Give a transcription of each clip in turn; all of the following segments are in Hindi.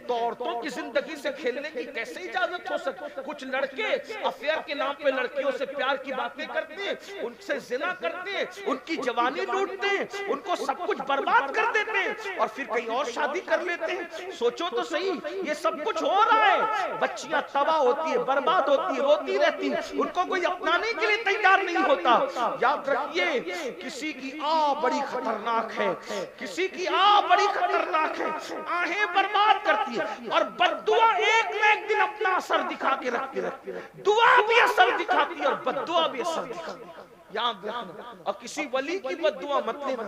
तो औरतों की जिंदगी से खेलने की कैसे इजाजत हो सकती? कुछ लड़के अफेयर के नाम पे लड़कियों से प्यार की बातें करते हैं, उनसे जिना करते हैं, उनकी जवानी लूटते हैं, उनको सब कुछ बर्बाद कर देते हैं और फिर कहीं और शादी कर लेते हैं। सोचो तो सही, ये सब कुछ हो रहा है। बच्चियां तबाह होती है, बर्बाद होती है, रोती रहती है, उनको कोई अपनाने के लिए तैयार नहीं होता। याद रखिए, किसी की आ बड़ी खतरनाक है, किसी की आ बड़ी खतरनाक है, आहें बर्बाद करती है और बद्दुआ एक न एक दिन अपना असर दिखा के रखती है। दुआ भी असर दिखाती है और बद्दुआ भी असर दिखाती है। याद रखना। और किसी वली की बद्दुआ मत लेना।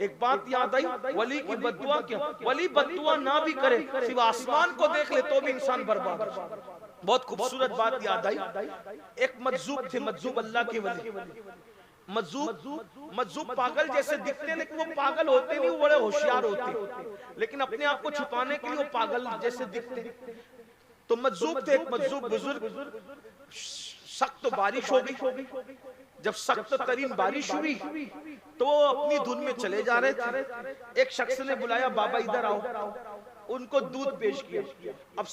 एक बात याद आई, वली की बद्दुआ क्या, वली बद्दुआ ना भी करे, सिर्फ आसमान को देख ले तो भी इंसान बर्बाद। बहुत खूबसूरत बात याद आई। एक मजजूब थे, मजजूब अल्लाह के वली। मजजूब पागल जैसे दिखते, लेकिन वो पागल होते नहीं, वो बड़े होशियार होते, लेकिन अपने आप को छुपाने के लिए वो पागल जैसे दिखते। तो मजजूब थे, एक मजजूब बुजुर्ग। सख्त बारिश हो गई। जब सख्त तरीन बारिश हुई तो वो अपनी धुन में चले जा रहे थे। एक शख्स ने बुलाया, बाबा इधर आओ। उनको दूध पेश किया। अब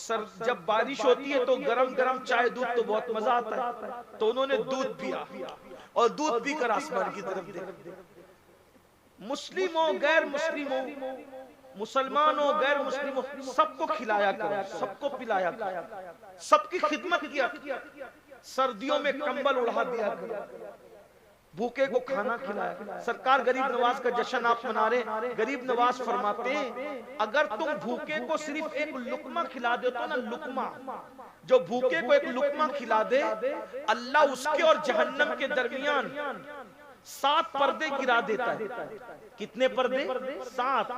जब बारिश होती है तो गरम गरम चाय दूध तो बहुत मजा आता है, तो उन्होंने दूध पिया और दूध पीकर आसमान की तरफ देखा। मुस्लिम हो गैर मुस्लिम हो, मुसलमान हो गैर मुस्लिम हो, सबको खिलाया करो, सबको पिलाया करो, सबकी खिदमत किया। सर्दियों में कंबल उड़ा दिया करो, भूखे को खाना खिलाया। सरकार गरीब नवाज का जश्न आप मना रहे, गरीब नवाज फरमाते हैं अगर तुम भूखे को सिर्फ एक लुकमा खिला दो तो ना, लुकमा, जो भूखे को एक लुकमा खिला दे, अल्लाह उसके और जहन्नम के दरमियान 7 पर्दे गिरा देता है। कितने पर्दे? 7।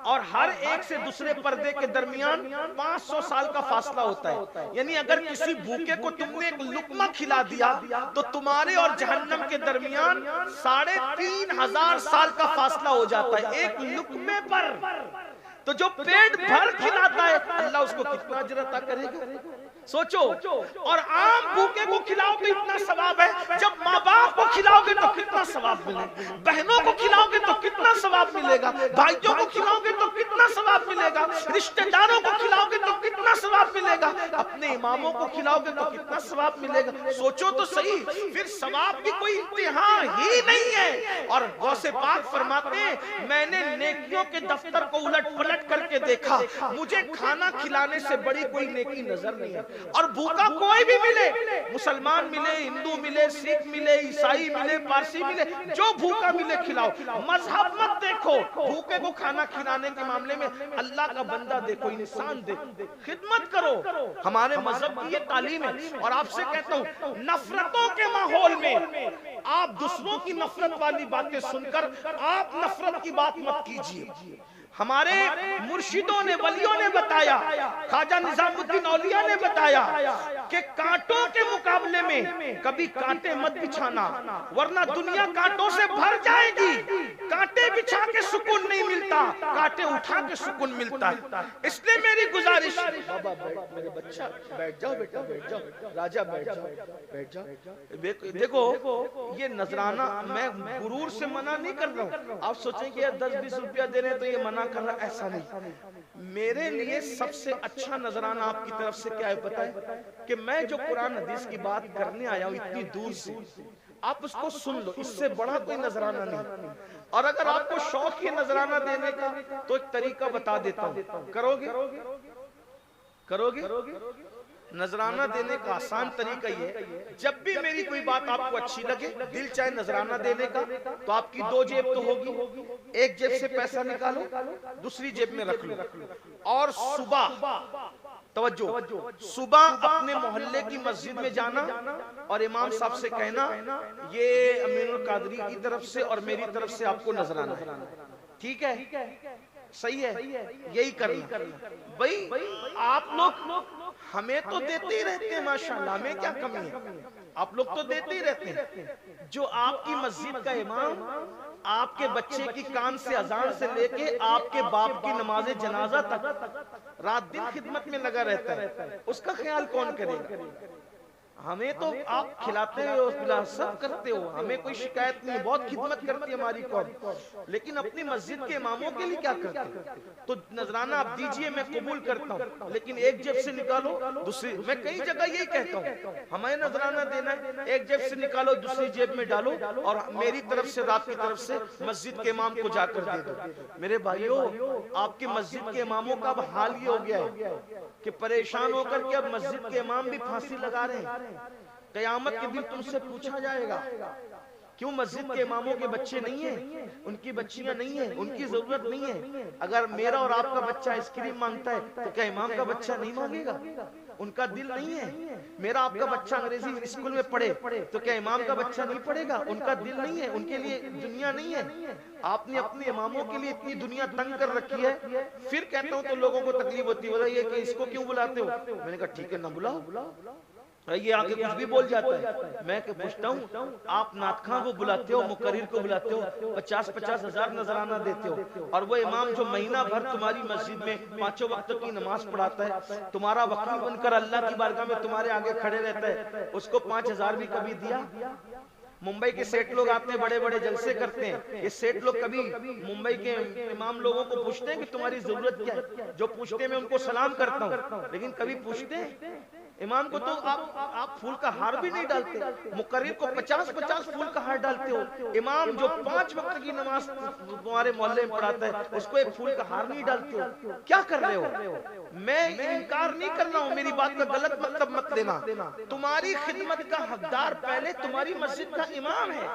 और हर एक से दूसरे पर्दे के दरमियान 500 साल का फासला होता है। यानी अगर किसी भूखे को तुमने एक लुकमा खिला दिया तो तुम्हारे और जहन्नम के दरमियान 3500 साल का फासला हो जाता है एक लुकमे पर। तो जो पेट भर खिलाता है अल्लाह उसको कितना अजर अता करेगा, सोचो। और आम भूखे को खिलाओ तो इतना सवाब है, जब माँ बाप को खिलाओगे तो कितना सवाब मिलेगा, बहनों को खिलाओगे तो कितना सवाब मिलेगा, भाइयों को खिलाओगे तो कितना सवाब मिलेगा, रिश्तेदारों को खिलाओगे तो कितना सवाब मिलेगा, अपने इमामों को खिलाओगे तो कितना सवाब मिलेगा। सोचो तो सही, फिर सवाब की कोई इंतहा ही नहीं है। और गौसे पाक फरमाते हैं मैंने नेकियों के दफ्तर को उलट पलट करके देखा, मुझे खाना खिलाने से बड़ी कोई नेकी नजर नहीं है। और भूखा कोई भी मिले, मुसलमान मिले, हिंदू मिले, सिख मिले, ईसाई मिले, पारसी मिले, जो भूखा मिले खिलाओ। मजहब मत देखो, भूखे को खाना खिलाने के मामले में अल्लाह का बंदा देखो, इंसान देखो, खिदमत करो। हमारे मजहब की ये तालीम है। और आपसे कहता हूं, नफरतों के माहौल में आप दूसरों की नफरत वाली बातें सुनकर आप नफरत की बात मत कीजिए। हमारे मुर्शिदों ने, वलियों ने बताया, ख्वाजा निजामुद्दीन औलिया ने बताया कि कांटों के मुकाबले में कभी कांटे मत बिछाना, वरना दुनिया कांटों से भर जाएगी। कांटे बिछा के सुकून नहीं मिलता, कांटे उठा के सुकून मिलता है। इसलिए मेरी गुजारिश, बाबा मेरे बच्चा बैठ जाओ, बेटा बैठ जाओ, राजा बैठ जाओ, बैठ जाओ। देखो ये नजराना मैं गुरूर से मना नहीं कर रहा हूँ। आप सोचें कि 10-20 रुपया दे रहे हैं तो ये मना कर रहा, ऐसा नहीं। मेरे लिए सबसे अच्छा नजराना आपकी तरफ से क्या है पता है? कि मैं जो कुरान हदीस की बात करने आया हूं इतनी दूर से, आप उसको सुन लो, इससे बड़ा कोई नजराना नहीं। और अगर आपको शौक है नजराना देने का तो एक तरीका बता देता हूं, करोगे? करोगे? नजराना देने का आसान तरीका ये है, जब भी मेरी कोई बात आपको अच्छी लगे, दिल चाहे नजराना देने का, तो आपकी 2 जेब तो होगी, एक जेब से पैसा निकालो, दूसरी जेब में रख लो। और सुबह तवज्जो, सुबह अपने मोहल्ले की मस्जिद में जाना और इमाम साहब से कहना ये अमीनुल कादरी की तरफ से और मेरी तरफ से आपको नजराना है, ठीक है? सही है, यही करना। भाई आप लोग हमें तो देते ही रहते हैं, माशाल्लाह, हमें क्या कमी है, आप लोग तो देते ही रहते हैं। जो आपकी मस्जिद का इमाम आपके बच्चे की कान से अजान से लेके आपके बाप की नमाज़े जनाजा तक रात दिन खिदमत में लगा रहता है, उसका ख्याल कौन करेगा? हमें तो आप खिलाते हो, सब करते हो, हमें कोई शिकायत नहीं है, बहुत खिदमत करती है हमारी कौम, लेकिन अपनी मस्जिद के इमामों के लिए क्या करते हो? तो नजराना आप दीजिए, मैं कबूल करता हूँ, लेकिन एक जेब से निकालो दूसरी, मैं कई जगह यही कहता हूँ, हमें नजराना देना है, एक जेब से निकालो दूसरी जेब में डालो, और मेरी तरफ से, रात की तरफ से मस्जिद के इमाम को जाकर दे दो। मेरे भाइयों, आपकी मस्जिद के इमामों का अब हाल ये हो गया है कि परेशान होकर के अब मस्जिद के इमाम भी फांसी लगा रहे हैं। कयामत के दिन तुमसे पूछा जाएगा, क्यों मस्जिद के इमामों के बच्चे नहीं हैं, उनकी बच्चियां नहीं हैं, उनकी जरूरत नहीं है। अगर मेरा और आपका बच्चा आइसक्रीम मांगता है तो क्या इमाम का बच्चा नहीं मांगेगा? उनका दिल नहीं है। मेरा आपका बच्चा अंग्रेजी स्कूल में पढ़े तो क्या इमाम का बच्चा नहीं पढ़ेगा? उनका दिल नहीं है, उनके लिए दुनिया नहीं है। आपने अपने इमामों के लिए इतनी दुनिया तंग कर रखी है। फिर कहता हूँ तो लोगों को तकलीफ होती है, बताइए कि इसको क्यों बुलाते हो? मैंने कहा ठीक है ना बुलाओ, ये आगे कुछ भी बोल जाता है। मैं पूछता हूँ, आप नातखा को बुलाते हो, मुकर्रिर को बुलाते हो, 50-50 हजार नजराना देते हो, और वो इमाम जो महीना भर तुम्हारी मस्जिद में 5 वक्त की नमाज पढ़ाता है, तुम्हारा वकील बनकर अल्लाह की बारगाह में तुम्हारे आगे खड़े रहता है, उसको 5,000 भी कभी दिया? मुंबई के सेठ लोग आते हैं, बड़े बड़े जलसे करते हैं, ये सेठ लोग कभी मुंबई के इमाम लोगों को पूछते हैं कि तुम्हारी जरूरत क्या है? जो पूछते हैं मैं उनको सलाम करता हूँ, लेकिन कभी पूछते हैं इमाम को? तो आप फूल का हार भी नहीं डालते। मुकर्रिर को 50-50 फूल का हार डालते हो। इमाम जो 5 वक्त की नमाज तुम्हारे मोहल्ले में पढ़ाता है, उसको एक फूल का हार नहीं डालते हो। क्या कर रहे हो? मैं इनकार नहीं कर रहा हूँ, मेरी बात का गलत मतलब मत लेना। तुम्हारी खिदमत का हकदार पहले तुम्हारी मस्जिद का इमाम है।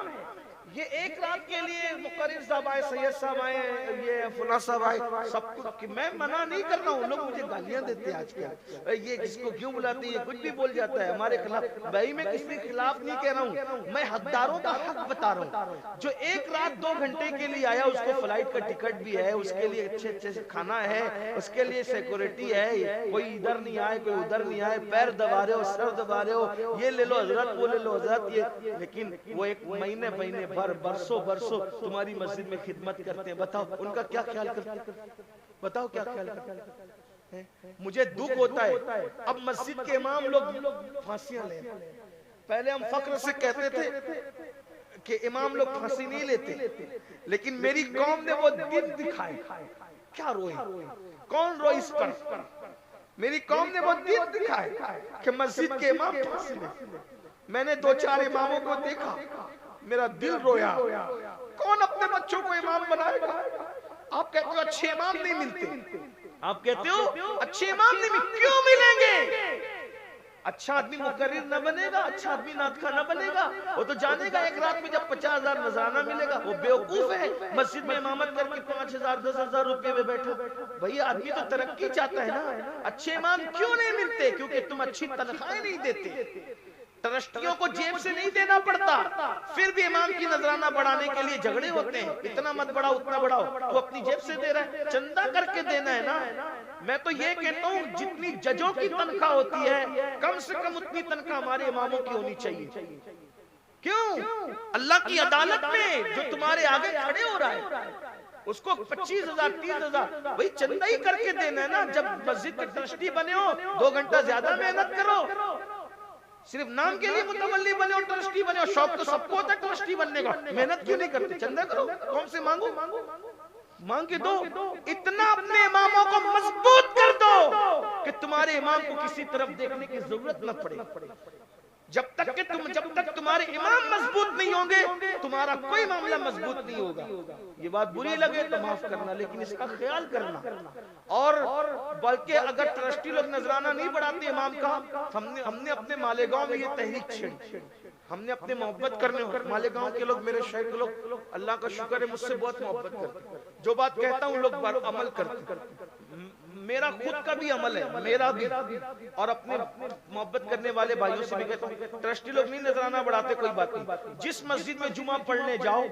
ये एक रात के लिए मुकर्रिर साहब आए, सैयद साहब आए, ये फुला साहब आए, सब कुछ मैं मना नहीं कर रहा हूँ। लोग मुझे गालियां देते हैं आजकल, ये किसको क्यों बुलाते हैं, ये कुछ भी बोल जाता है हमारे खिलाफ। भाई मैं किसी के खिलाफ नहीं कह रहा हूँ, मैं हकदारों का हक बता रहा हूँ। जो एक रात 2 घंटे के लिए आया, उसको फ्लाइट का टिकट भी है, उसके लिए अच्छे से खाना है, उसके लिए सिक्योरिटी है, कोई इधर नहीं आए कोई उधर नहीं आए, पैर दबा रहे हो, सर दबा रहे हो, ये ले लो हजरत, वो ले लो हजरत, ये। लेकिन वो एक महीने बरसों तुम्हारी मस्जिद में खिदमत करते हैं। बताओ उनका क्या ख्याल करते हैं? बताओ क्या ख्याल करते हैं? मुझे दुख होता है अब मस्जिद के इमाम लोग फांसियां ले। पहले हम फख्र से कहते थे कि इमाम लोग फांसी नहीं लेते, लेकिन मेरी कौम ने वो दिन दिखाए। क्या रोए? कौन रोए इस पर? मेरी कौम ने वो दिन दिखाए कि मस्जिद के इमाम फांसी ले। मैंने 2-4 इमामों को देखा, मेरा दिल रोया। कौन अपने बच्चों को इमाम बनाएगा? आप कहते हो अच्छे इमाम नहीं मिलते, आप कहते हो अच्छे इमाम नहीं मिलते, क्यों मिलेंगे? अच्छा आदमी मुकर्रिर न बनेगा, अच्छा आदमी नातखा न बनेगा, वो तो जानेगा एक रात में जब 50,000 नजराना मिलेगा। वो बेवकूफ है मस्जिद में इमामत करके 5,000 10,000 रुपए में बैठा। भैया आदमी तो तरक्की चाहता है ना। अच्छे इमाम क्यों नहीं मिलते? क्योंकि तुम अच्छी तनख्वाहें नहीं देते, ट्रस्टियों को जेब से नहीं देना पड़ता, फिर भी इमाम की नजराना बढ़ाने के लिए झगड़े होते हैं। इतना मत बढ़ाओ, उतना बढ़ाओ, तो अपनी जेब से दे रहा है, चंदा करके देना है ना। मैं तो ये कहता हूँ जितनी जजों की तनख्वाह होती है, कम से कम उतनी तनख्वाह हमारे इमामों की होनी चाहिए। क्यों? अल्लाह की अदालत में जो तुम्हारे आगे खड़े हो रहा है, उसको 25,000 30,000 भाई चंदा ही करके देना है ना। जब मस्जिद के ट्रस्टी बने हो, 2 घंटा ज्यादा मेहनत करो। सिर्फ नाम के लिए मुतवल्ली बने और ट्रस्टी बने, और शौक तो सबको होता है ट्रस्टी बनने का, मेहनत क्यों नहीं करते? चंदा करो, कौन से मांगो, मांग के दो। इतना अपने इमामों को मजबूत कर दो कि तुम्हारे इमाम को किसी तरफ देखने की जरूरत न पड़े। जब तक तुम्हारे इमाम मजबूत नहीं होंगे, तुम्हारा कोई मामला मजबूत नहीं होगा। ये बात बुरी लगे तो माफ करना, लेकिन इसका ख्याल करना। और बल्कि अगर ट्रस्टी लोग नजराना नहीं बढ़ाते इमाम का, हमने अपने मालेगांव में ये तहरीक छेड़ी। हमने अपने मोहब्बत करने, मालेगांव के लोग, मेरे शहर के लोग, अल्लाह का शुक्र है मुझसे बहुत मोहब्बत करते। जो बात कहता हूँ लोग अमल करते। मेरा खुद का भी अमल है, मेरा भी, और अपने मोहब्बत करने वाले भाइयों से भी कहता हूँ, ट्रस्टी लोग नहीं नजराना बढ़ाते, कोई बात नहीं। जिस मस्जिद में जुमा पढ़ने जाओ,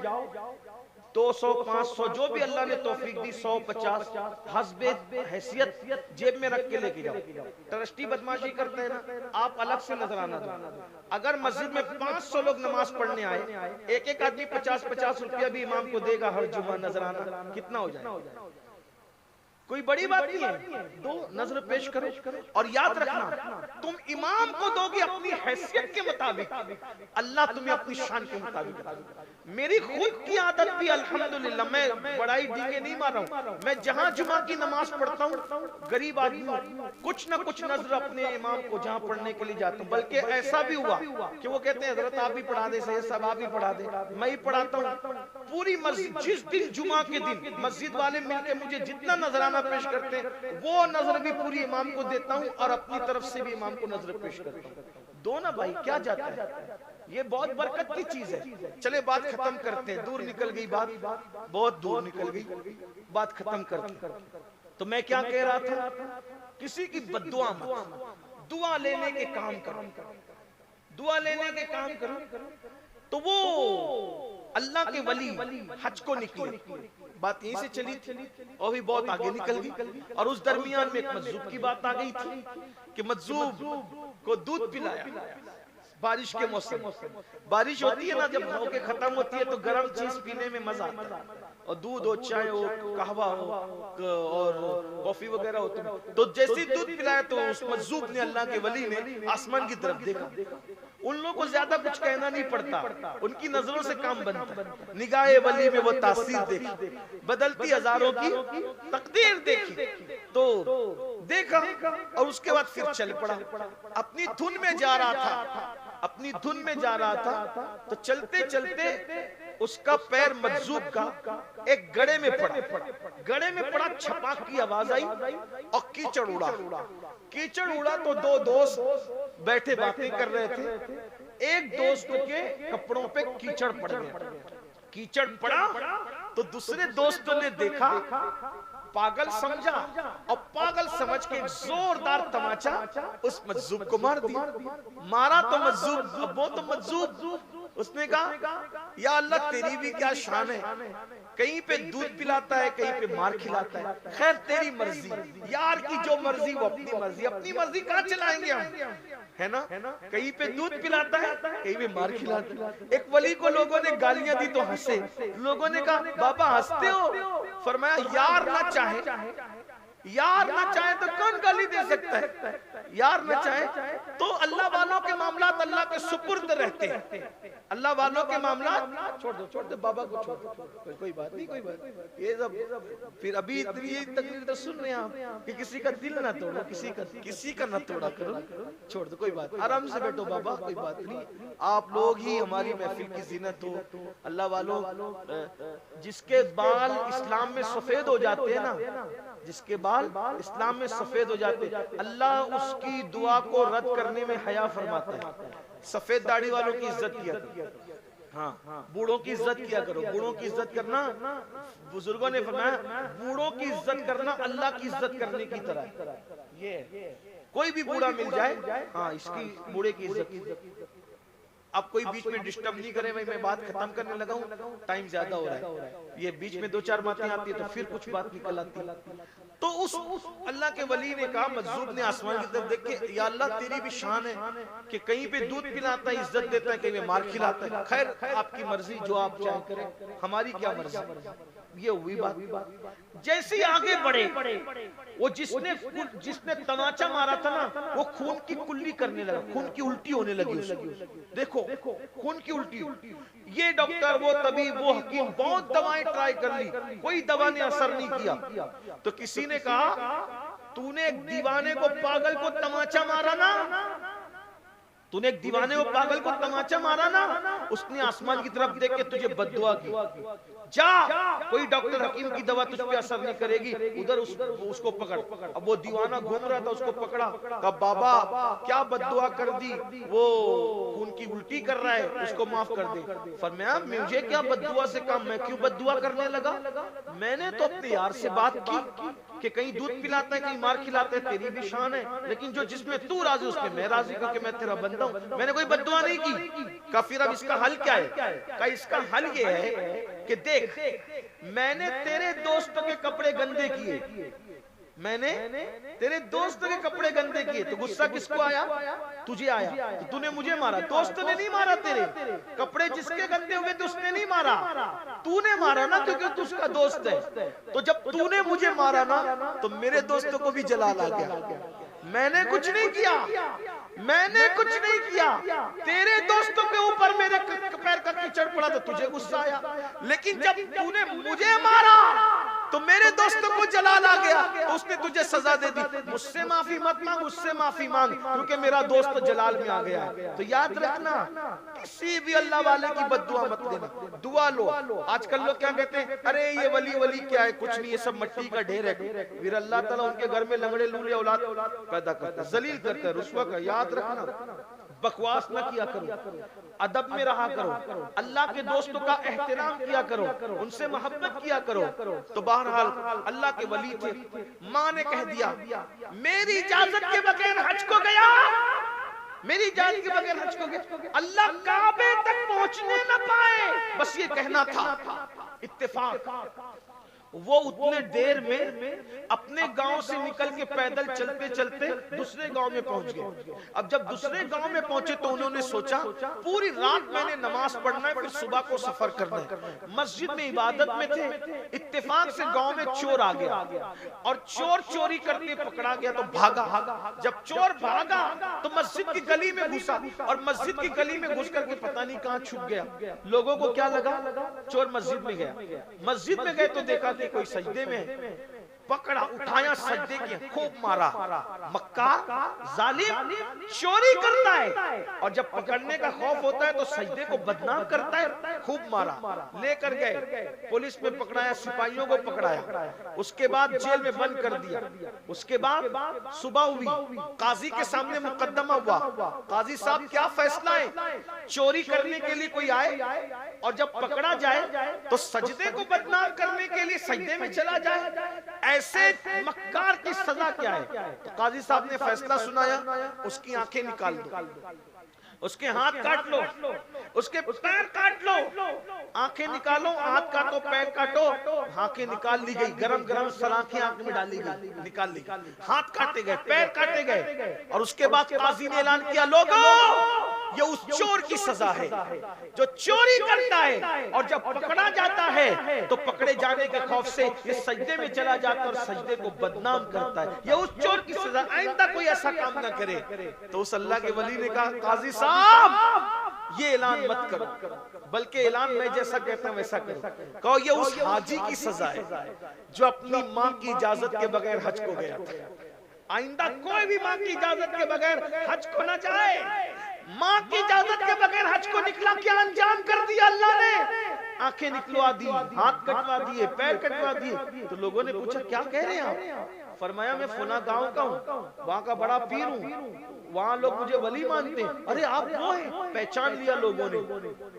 200 500 जो भी अल्लाह ने तौफीक दी, 150 हस्बे हैसियत जेब में रख के लेके जाओ। ट्रस्टी बदमाशी करते हैं ना, आप अलग से नजराना दो। अगर मस्जिद में 500 लोग नमाज पढ़ने आए, एक आदमी 50-50 रुपया भी इमाम को देगा हर जुमा नजराना, कितना हो जाए? कोई बड़ी बात नहीं है, दो नजर पेश करो। और याद रखना, तुम इमाम को दोगे अपनी हैसियत के मुताबिक, अल्लाह तुम्हें अपनी शान के मुताबिक। मेरी खुद की आदत भी अल्हम्दुलिल्लाह, मैं बड़ाई डींगे नहीं मार रहा हूँ, मैं जहां जुमा की नमाज पढ़ता हूँ, गरीब आदमी कुछ ना कुछ नजर अपने इमाम को जहां पढ़ने के लिए जाता हूँ। बल्कि ऐसा भी हुआ कि वो कहते हैं हजरत आप भी पढ़ा दे, सही सब आप ही पढ़ा दे, मैं ही पढ़ाता हूँ। पूरी मस्जिद, जिस दिन जुमा के दिन मस्जिद वाले मिलकर मुझे जितना नजराना पेश करते हैं, वो नजर भी पूरी इमाम को देता हूँ और अपनी तरफ से भी इमाम को नजर पेश करता हूँ। दो ना भाई, क्या जाता है, ये बहुत बरकत की चीज है। चले बात खत्म करते हैं, दूर निकल गई बात, बहुत दूर निकल गई बात, खत्म करते। तो मैं क्या कह रहा था, किसी की बद्दुआ मत, दुआ लेने के काम करो, दुआ लेने के काम करो। तो वो अल्लाह के वली हज को निकले, बात यहीं से चली थी और भी बहुत आगे निकल गई। और उस दरमियान में एक मजजूब की बात आ गई थी कि मजजूब को दूध पिलाया। बारिश के मौसम, बारिश होती है ना, जब होके खत्म होती है तो गर्म चीज पीने में मजा आता है, और दूध हो, चाय हो, कहवा हो और कॉफी वगैरह हो। तो जैसे दूध पिलाया तो उस मजजूब ने, अल्लाह के वली ने आसमान की तरफ देखा। उन लोगों को ज्यादा कुछ कहना नहीं पड़ता, उनकी नजरों से काम बनता है। निगाहे वली में वो तासीर देखी, बदलती हजारों की तकदीर देखी, तो देखा और उसके बाद फिर चल पड़ा। अपनी धुन में जा रहा था, अपनी धुन में जा रहा था, तो चलते चलते उसका पैर मजजूब का एक गड्ढे में पड़ा, गड्ढे में पड़ा, छपाक की आवाज आई और कीचड़ उड़ा। कीचड़ उड़ा तो दो दोस्त बैठे बातें कर रहे थे, एक दोस्त के कपड़ों पे कीचड़ पड़ गया। कीचड़ पड़ा तो दूसरे दोस्तों ने देखा, पागल समझा और पागल समझ के जोरदार तमाचा उस मजजूब को मार दिया। मारा तो मजजूब, वो तो मजजूब, उसने कहा या अल्लाह तेरी भी क्या शान है, कहीं पे दूध पिलाता है, कहीं पे मार खिलाता है। खैर तेरी मर्जी, यार की जो मर्जी वो अपनी मर्जी, अपनी मर्जी कहाँ चलाएंगे हम, है ना। कहीं पे दूध पिलाता है, कहीं पे मार खिलाता है। एक वली को लोगों ने गालियां दी तो हंसे, लोगों ने कहा बाबा हंसते हो, फरमाया यार ना चाहे, यार ना चाहे तो कौन गाली दे सकता है, यार ना चाहे तो अल्लाह वालों के मामलात अल्लाह के सुपुर्द रहते हैं। अल्लाह वालों के मामलात छोड़ दो बाबा को छोड़ दो, कोई बात नहीं, कोई बात। ये सब फिर अभी इतनी ये तकलीफ तो सुन रहे हैं आप कि किसी का दिल ना तोड़ो, किसी का ना तोड़ा करो, छोड़ दो, कोई बात, आराम से बैठो बाबा, कोई बात नहीं। आप लोग ही हमारी महफिल की जीनत हो। अल्लाह वालों, जिसके बाल इस्लाम में सफेद हो जाते हैं ना, जिसके बाल इस्लाम में सफेद हो जाते, अल्लाह उसकी दुआ को रद्द करने में हया फरमाता है। सफेद दाढ़ी वालों की इज्जत किया करो, हाँ, बूढ़ों की इज्जत किया करो। बूढ़ों की इज्जत करना, बुजुर्गों ने फरमाया बूढ़ों की इज्जत करना अल्लाह की इज्जत करने की तरह। ये कोई भी बूढ़ा मिल जाए, हाँ, इसकी बूढ़े की इज्जत। अब कोई बीच में डिस्टर्ब नहीं करे भाई, मैं बात खत्म करने लगा हूँ, टाइम ज्यादा हो रहा है। ये बीच में दो चार बातें आती है तो फिर कुछ बात निकल आती है। तो उस अल्लाह के वली ने कहा, मजजूब ने आसमान की तरफ देख के, या अल्लाह तेरी भी शान है कि कहीं पे दूध पिलाता है, इज्जत देता है, कहीं पे मार खिलाता है। खैर आपकी मर्जी, जो आप चाहे करें, हमारी क्या मर्जी। ये हुई बात। जैसे ही आगे बढ़े, वो जिसने तमाचा मारा था ना, वो खून की कुल्ली करने लगा, खून की उल्टी होने लगी उसकी। देखो खून की उल्टी। ये डॉक्टर, वो तबीब, वो हकीम, बहुत दवाएं ट्राई कर ली, कोई दवा ने असर नहीं किया। तो किसी ने कहा तूने एक दीवाने को, पागल को तमाचा मारा ना, तूने एक दीवाने को, पागल को तमाचा मारा ना, उसने आसमान की तरफ देख के तुझे बद्दुआ की। जा, कोई डॉक्टर हकीम की दवा तुझ पे असर नहीं करेगी, उधर उसको पकड़। अब वो दीवाना घूम रहा था, उसको पकड़ा, कहा बाबा क्या बद्दुआ कर दी, वो खून की उल्टी कर रहा है, उसको माफ कर दे। फरमाया मुझे क्या बद्दुआ से काम, मैं क्यों बद्दुआ करने लगा, मैंने तो अपने यार से बात की कि कहीं दूध पिलाता है, कहीं मार खिलाता है, तेरी भी शान है, लेकिन जो जिसमें तू राजी उसमें मैं राजी, क्योंकि मैं तेरा बंदा हूं, मैंने कोई बद्दुआ नहीं की। का फिर अब इसका हल क्या है, का इसका हल ये है कि देख, मैंने तेरे दोस्तों के कपड़े गंदे किए, मैंने तेरे दोस्तों के कपड़े गंदे किए, किए तो गुस्सा किसको आया? तुझे आया। तो तूने मुझे मारा, दोस्त ने नहीं मारा तेरे। कपड़े जिसके गंदे हुए थे उसने नहीं मारा, तूने मारा ना, क्योंकि तू उसका दोस्त है। तो जब तूने मुझे मारा ना तो मेरे दोस्तों को भी जलाल आ गया। मैंने कुछ नहीं किया, मैंने कुछ नहीं किया। तेरे दोस्तों के ऊपर मेरे पैर का कीचड़ पड़ा तो तुझे गुस्सा आया, लेकिन जब तूने मुझे मारा तो मेरे दोस्तों को जलाल आ गया, तो उसने तुझे सजा दे दी। मुझसे माफी मत मांग, उससे माफी मांग, क्योंकि मेरा दोस्त जलाल में आ गया है। तो याद रखना, किसी भी अल्लाह वाले की बद्दुआ मत देना, दुआ लो। आजकल लोग क्या कहते हैं, अरे ये वली वली क्या है, कुछ नहीं, ये सब मट्टी का ढेर है। फिर अल्लाह ताला उनके घर में लंगड़े लूले औलाद पैदा करता है, जलील करता है, रुस्वा का। याद रखना, बकवास न किया करो, अदब में रहा करो, अल्लाह के दोस्तों का एहतराम किया करो, उनसे मोहब्बत किया करो। तो बहरहाल अल्लाह के वली थे, माँ ने कह दिया मेरी इजाजत के बगैर हज को गया, मेरी इजाजत के बगैर हज को गया, अल्लाह काबे तक पहुंचने न पाए, बस ये कहना था। इत्तेफाक वो उतने देर में अपने गांव से निकल के पैदल चलते चलते दूसरे गांव में पहुंच गए। अब जब दूसरे गांव में पहुंचे तो उन्होंने सोचा पूरी रात मैंने नमाज पढ़ना है, फिर सुबह को सफर करना है। मस्जिद में इबादत में थे, इत्तेफाक से गांव में चोर आ गया और चोर चोरी करके पकड़ा गया तो भागा। जब चोर भागा तो मस्जिद की गली में घुसा और मस्जिद की गली में घुस करके पता नहीं कहां छुप गया। लोगों को क्या लगा, चोर मस्जिद में गया। मस्जिद में गए तो देखा कि कोई सजदे में, पकड़ा, उठाया, सजदे किया, खूब मारा। मक्कार, जालिम, चोरी करता है और जब पकड़ने का खौफ होता है तो सजदे को बदनाम करता है, खूब मारा। लेकर गए, पुलिस में पकड़ाया, सिपाहियों को पकड़ाया, उसके बाद जेल में बंद कर दिया। उसके बाद सुबह हुई, काजी के सामने मुकदमा हुआ। काजी साहब क्या फैसला है, चोरी करने के लिए कोई आए और जब पकड़ा जाए तो सजदे को बदनाम करने के लिए सजदे में चला जाए, ऐसे मक्कार की सजा क्या है? तो काजी साहब ने फैसला सुनाया, उसकी आंखें निकाल दो, उसके हाथ काट लो, उसके पैर काट लो, आंखें निकालो, हाथ काटो, पैर काटो, आंखें निकाल ली गई, गरम गरम सलाखें आंख में डाली गई, निकाल ली, हाथ काटे गए, पैर काटे गए। और उसके बाद काजी ने ऐलान किया, लोगों ये उस चोर की सजा है जो चोरी करता है और जब पकड़ा जाता है तो पकड़े जाने के खौफ से ये सजदे में चला जाता है और सजदे को बदनाम करता है। ये उस चोर की सजा, आइंदा कोई ऐसा काम ना करे। तो उस अल्लाह के वली ने कहा, काजी साहब ये ऐलान मत करो, बल्कि ऐलान मैं जैसा कहता हूं वैसा करो। कहो ये उस हाजी की सजा है जो अपनी माँ की इजाजत के बगैर हज को गया था। आइंदा कोई भी माँ की इजाजत के बगैर हज को ना जाए। माँ की इजाजत के बगैर हज को निकला, क्या अंजाम कर दिया अल्लाह ने? आंखें निकलवा दी, हाथ कटवा दिए, पैर कटवा दिए। तो लोगों ने पूछा क्या कह रहे हैं आप? फरमाया मैं फुला गांव का हूँ, वहां का बड़ा पीर हूँ, वहां लोग मुझे वली मानते हैं। अरे आप वो हैं? पहचान लिया लोगों ने।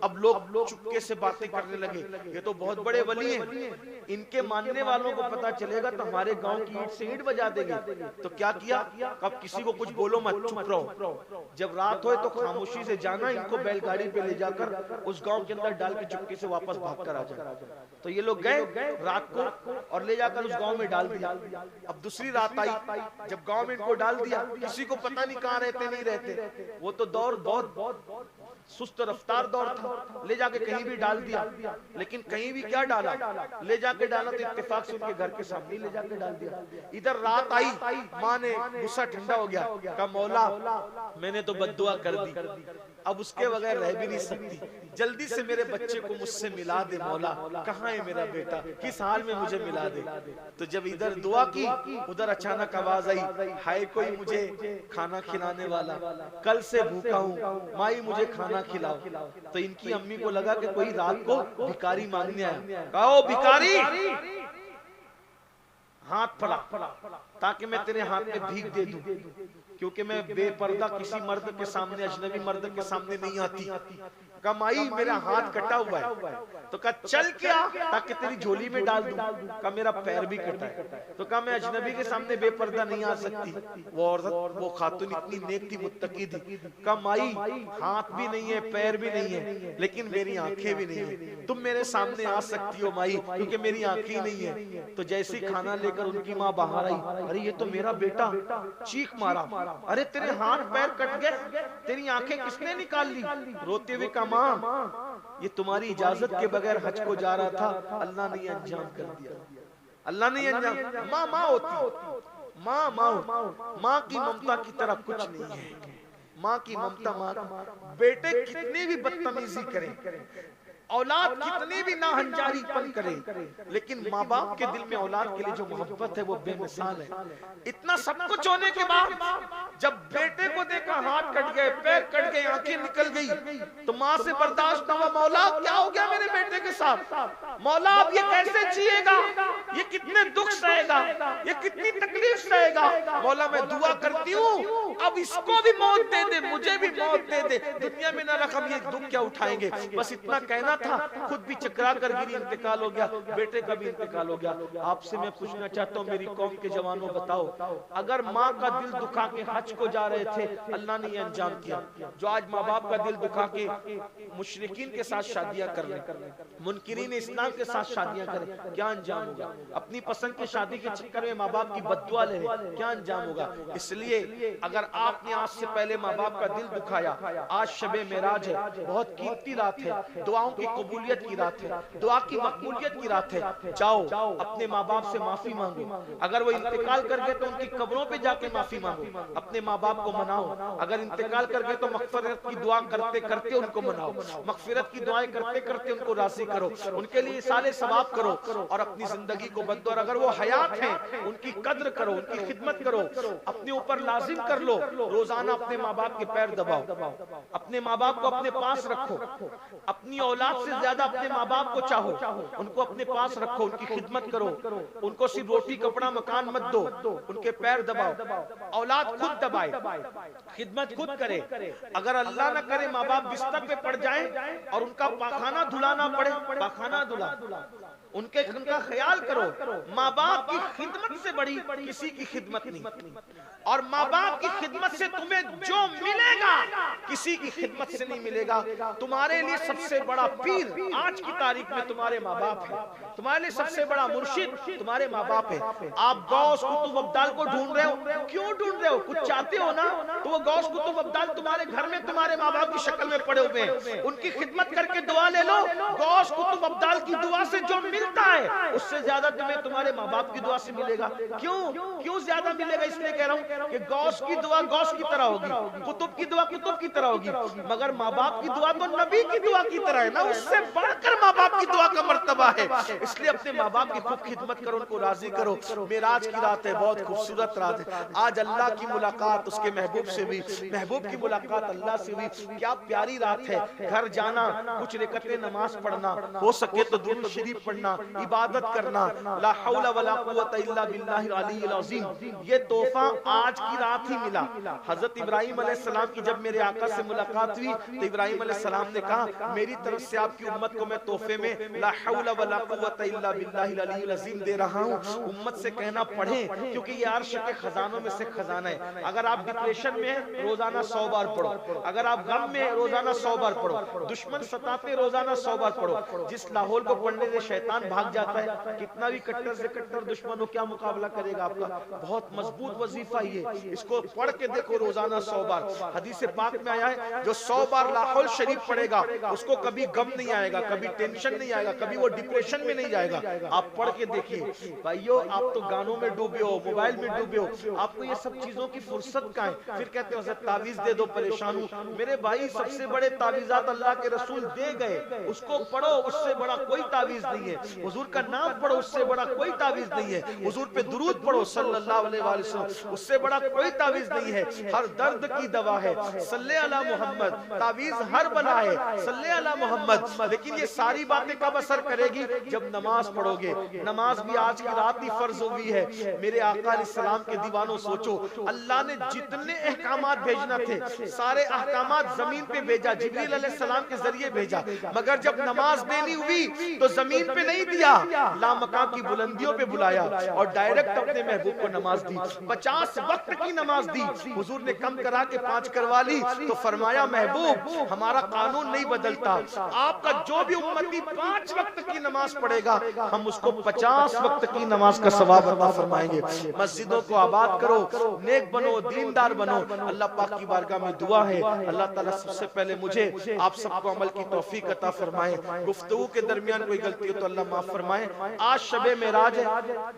अब लोग चुपके से बातें करने लगे, ये तो बहुत बड़े वली हैं, इनके मानने वालों को पता चलेगा तो हमारे गांव की ईंट से ईंट बजा देंगे। तो क्या किया, कब किसी को कुछ बोलो मत, चुप रहो। जब रात हो तो खामोशी से जाना, इनको बैलगाड़ी पे ले जाकर उस गांव के अंदर डाल के चुपके से वापस भाग कर आ जाए। तो ये लोग गए रात को और ले जाकर उस गांव में डाल दिया। अब दूसरी रात आई, जब गांव में इनको डाल दिया, किसी को पता नहीं कहां रहते नहीं रहते, वो तो दौर बहुत सुस्त रफ्तार दौर था, ले जाके कहीं भी डाल दिया। लेकिन कहीं भी क्या डाला, ले जाके डाला तो इत्तेफाक से उनके घर के सामने ले जाके डाल दिया। इधर रात आई, माँ ने गुस्सा ठंडा हो गया, कहा मौला मैंने तो बद्दुआ कर दी, अब उसके बगैर रह भी नहीं सकती, जल्दी से मेरे बच्चे को मुझसे मिला दे मौला, कहाँ है मेरा बेटा, किस हाल में मुझे मिला दे। तो जब इधर दुआ की, उधर अचानक आवाज आई, हाय कोई मुझे खाना खिलाने वाला, कल से भूखा हूँ, माई मुझे खाना खिलाओ। तो इनकी अम्मी को लगा कि कोई रात को भिखारी मांगने आया। कहो भिखारी, हाथ फड़ा ताकि मैं तेरे हाथ में भीख दे दूं, क्योंकि मैं बेपर्दा किसी मर्द के सामने, अजनबी मर्द के सामने नहीं आती। कमाई मेरा हाथ कटा हुआ है, तो कहा चल क्या ताकि तेरी झोली में डाल दूं। कहा मेरा पैर भी कटा है, तो कहा मैं अजनबी के सामने बेपर्दा नहीं आ सकती। वो औरत, वो खातून इतनी नेक थी, मुत्तकी थी। कहा माई हाथ भी नहीं है, पैर भी नहीं है, लेकिन मेरी आंखें भी नहीं है, तुम मेरे सामने आ सकती हो माई, क्योंकि मेरी आंखें ही नहीं है। तो जैसे खाना लेकर उनकी माँ बाहर आई, अरे ये तो मेरा बेटा, चीख मारा, अरे तेरे हाथ पैर कट गए, तेरी आंखें किसने निकाल ली? रोते हुए कहा माँ ये तुम्हारी इजाजत के बगैर हज को जा रहा था, अल्लाह ने अंजाम कर दिया, अल्लाह ने अंजाम। माँ माँ होती, माँ की ममता की तरह कुछ नहीं है। माँ की ममता, माँ बेटे कितनी भी बदतमीजी करें, औलाद कितनी भी नाहंजारीपन करे, लेकिन माँ बाप के दिल में औलाद के लिए जो मोहब्बत है वो बेमिसाल है। इतना सब कुछ होने के बाद जब बेटे को देखा हाथ कट गए, पैर कट गए, आंखें निकल गई, तो माँ से बर्दाश्त ना हुआ। मौला क्या हो गया मेरे बेटे के साथ? मौला अब ये कैसे जिएगा, ये कितने दुख सहेगा, ये कितनी तकलीफ सहेगा। मौला मैं दुआ करती हूँ अब इसको भी मौत दे दे, मुझे भी मौत दे दे, दुनिया में ना रख, हम ये दुख क्या उठाएंगे। बस इतना कहना था, खुद भी चकरा कर गिरी, इंतकाल हो गया, बेटे का भी इंतकाल हो गया। आपसे मैं पूछना चाहता हूँ मेरी कौम के जवानों, बताओ अगर माँ का दिल दुखा के हज को जा रहे थे, अल्लाह ने ये अंजाम किया, जो आज माँ बाप का दिल दुखा के मुशरिकीन के साथ शादियां कर रहे, मुनकिरीन इस्लाम के साथ शादियां करें, क्या अंजाम होगा? अपनी पसंद की शादी के चक्कर में माँ बाप की बद्दुआ ले, क्या अंजाम होगा? इसलिए अगर आपने आज से पहले माँ बाप का दिल दुखाया, आज शबे मेराज है, बहुत कीमती रात है, दुआओं की कबूलियत की रात है, दुआ की मकबूलियत की रात है। जाओ अपने माँ बाप से माफी मांगो, अगर वो इंतकाल कर गए तो उनकी कब्रों पे जाके माफी मांगो, अपने माँ बाप को मनाओ, अगर इंतकाल कर गए तो मगफिरत की दुआ करते करते उनको मनाओ, मगफिरत की दुआएं करते करते उनको राजी करो, उनके लिए साले सवाब करो और अपनी जिंदगी को बदलो। और अगर वो हयात हैं उनकी कद्र करो, उनकी खिदमत करो, अपने ऊपर लाजिम कर लो, रोजाना अपने माँ बाप के पैर दबाओ, अपने माँ बाप को अपने पास रखो, अपनी औलाद से ज्यादा अपने माँ बाप को चाहो, उनको अपने पास रखो, उनकी खिदमत करो, उनको सिर्फ रोटी कपड़ा मकान मत दो, उनके पैर दबाओ, औलाद खुद दबाए, खिदमत खुद करे। अगर अल्लाह न करे माँ बाप बिस्तर पे पड़ जाए और उनका पाखाना धुलाना पड़े, पाखाना धुला, उनका ख्याल करो। माँ बाप की खिदमत से बड़ी किसी की खिदमत नहीं, और माँ बाप की खिदमत से तुम्हें जो मिलेगा किसी की खिदमत से नहीं मिलेगा। तुम्हारे लिए सबसे बड़ा पीर आज की तारीख में तुम्हारे माँ बाप है, तुम्हारे लिए सबसे बड़ा मुर्शिद तुम्हारे माँ बाप है। आप गौस कुतुब अब्दाल को ढूंढ रहे हो, क्यों ढूंढ रहे हो? कुछ चाहते हो ना, तो वो गौस कुतुब अब्दाल तुम्हारे घर में तुम्हारे माँ बाप की शक्ल में पड़े हुए हैं, उनकी खिदमत करके दुआ ले लो। गौस कुतुब अब्दाल की दुआ से जो मिलता है उससे ज्यादा तुम्हें तुम्हारे माँ बाप की दुआ से मिलेगा। क्यों ज्यादा मिलेगा? इसलिए कह रहा हूँ कि गौस की दुआ गौस की तरह होगी, कुतुब की दुआ कुतुब की तरह होगी, मगर माँ बाप की दुआ तो नबी की दुआ की तरह है ना, उससे बढ़कर माँ बाप की दुआ का मर्तबा है। इसलिए अपने माँ बाप की खूब खिदमत करो, उनको राजी करो। मेराज की रात है, बहुत खूबसूरत रात है, आज अल्लाह की मुलाकात उसके महबूब से हुई, महबूब की मुलाकात अल्लाह से हुई, क्या प्यारी रात है। घर जाना, कुछ रकअतें नमाज पढ़ना, हो सके तो दुरूद शरीफ पढ़ना, इबादत करना, ला हौला वला कुव्वता इल्ला बिल्लाहिल अलीय्यिल अज़ीम। ये तोहफा आज की रात ही मिला। हजरत इब्राहिम अलैहिस्सलाम की जब मेरे आका से मुलाकात हुई तो इब्राहिम अलैहिस्सलाम ने कहा मेरी तरफ से आपकी उम्मत को मैं तोहफे में ला हौला वला कुव्वता इल्ला बिल्लाहिल अलीय्यिल अज़ीम दे रहा हूँ। उम्मत से कहना पढ़ें, क्योंकि ये अर्श के खजानों में से खजाना है। अगर आप डिप्रेशन में हैं रोजाना 100 बार पढ़ो, अगर आप गम में रोजाना 100 बार पढ़ो, दुश्मन सताते रोजाना 100 बार पढ़ो। जिस लाहौल को पढ़ने से शैतान भाग जाता है, कितना भी कट्टर से कट्टर दुश्मन हो क्या मुकाबला करेगा आपका? बहुत मजबूत वजीफा ये, इसको पढ़ के देखो रोजाना 100 बार। हदीस पाक में आया है जो 100 बार लाहौल शरीफ पढ़ेगा उसको कभी गम नहीं आएगा, कभी टेंशन नहीं आएगा, कभी वो डिप्रेशन में नहीं जाएगा। आप पढ़ के देखिए भाइयों, आप तो गानों में डूबे हो, मोबाइल में डूबे हो, आपको ये सब चीजों की फुर्सत कहाँ है? फिर कहते हो तावीज दे दो परेशान हूं। मेरे भाई सबसे बड़े तावीजात अल्लाह के रसूल दे गए, उसको पढ़ो, उससे बड़ा कोई तावीज नहीं है। हुजूर का नाम पढ़ो, उससे बड़ा कोई तावीज नहीं है। हुजूर पे दुरूद पढ़ो सल्लल्लाहु अलैहि वसल्लम, उससे बड़ा कोई तावीज नहीं है। हर दर्द की दवा है सल्ले अला मोहम्मद, तावीज हर बला है सल्ले अला मोहम्मद। लेकिन ये सारी बातें कब असर करेगी? जब नमाज पढ़ोगे। नमाज भी आज की रात ही फर्ज हुई है। मेरे आका अलैहिस्सलाम के दीवानों सोचो, अल्लाह ने जितने अहकामात भेजना थे सारे अहकामात जमीन पे भेजा, जिब्रील अलैहिस्सलाम के जरिए भेजा, मगर जब नमाज देनी हुई तो जमीन पे नहीं दिया, लामकाम की बुलंदियों पे बुलाया और डायरेक्ट अपने महबूब को नमाज दी। 50 वक्त की नमाज दी। हुजूर ने कम करा के 5 करवा ली तो फरमाया महबूब हमारा कानून नहीं बदलता, आपका जो भी उम्मती 5 वक्त की नमाज पढ़ेगा हम उसको 50 वक्त की नमाज का सवाब अता फरमाएंगे। मस्जिदों को आबाद करो, नेक बनो, दीनदार बनो। अल्लाह पाक की बारगाह में दुआ है अल्लाह ताला सबसे पहले मुझे आप सबको अमल की तौफीक अता फरमाए। गुफ्तगू के दरमियान कोई गलती हो तो अल्लाह माफ फरमाए। आज शबे मेराज है,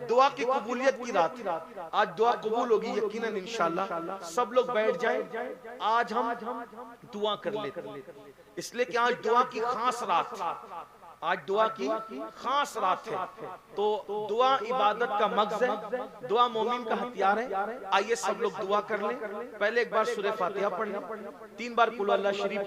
दुआ की कबूलियत की रात, आज दुआ कबूल होगी यकीनन इंशाअल्लाह। सब लोग बैठ जाएं, आज हम दुआ कर लेते, इसलिए कि आज दुआ की खास रात, आज दुआ की खास रात है। तो दुआ इबादत का मग़ज़ है, दुआ मोमिन का हथियार है। आइए सब लोग दुआ कर लें। पहले एक बार सूरह फातिहा पढ़ लें, 3 बार कुल अल्लाह शरीफ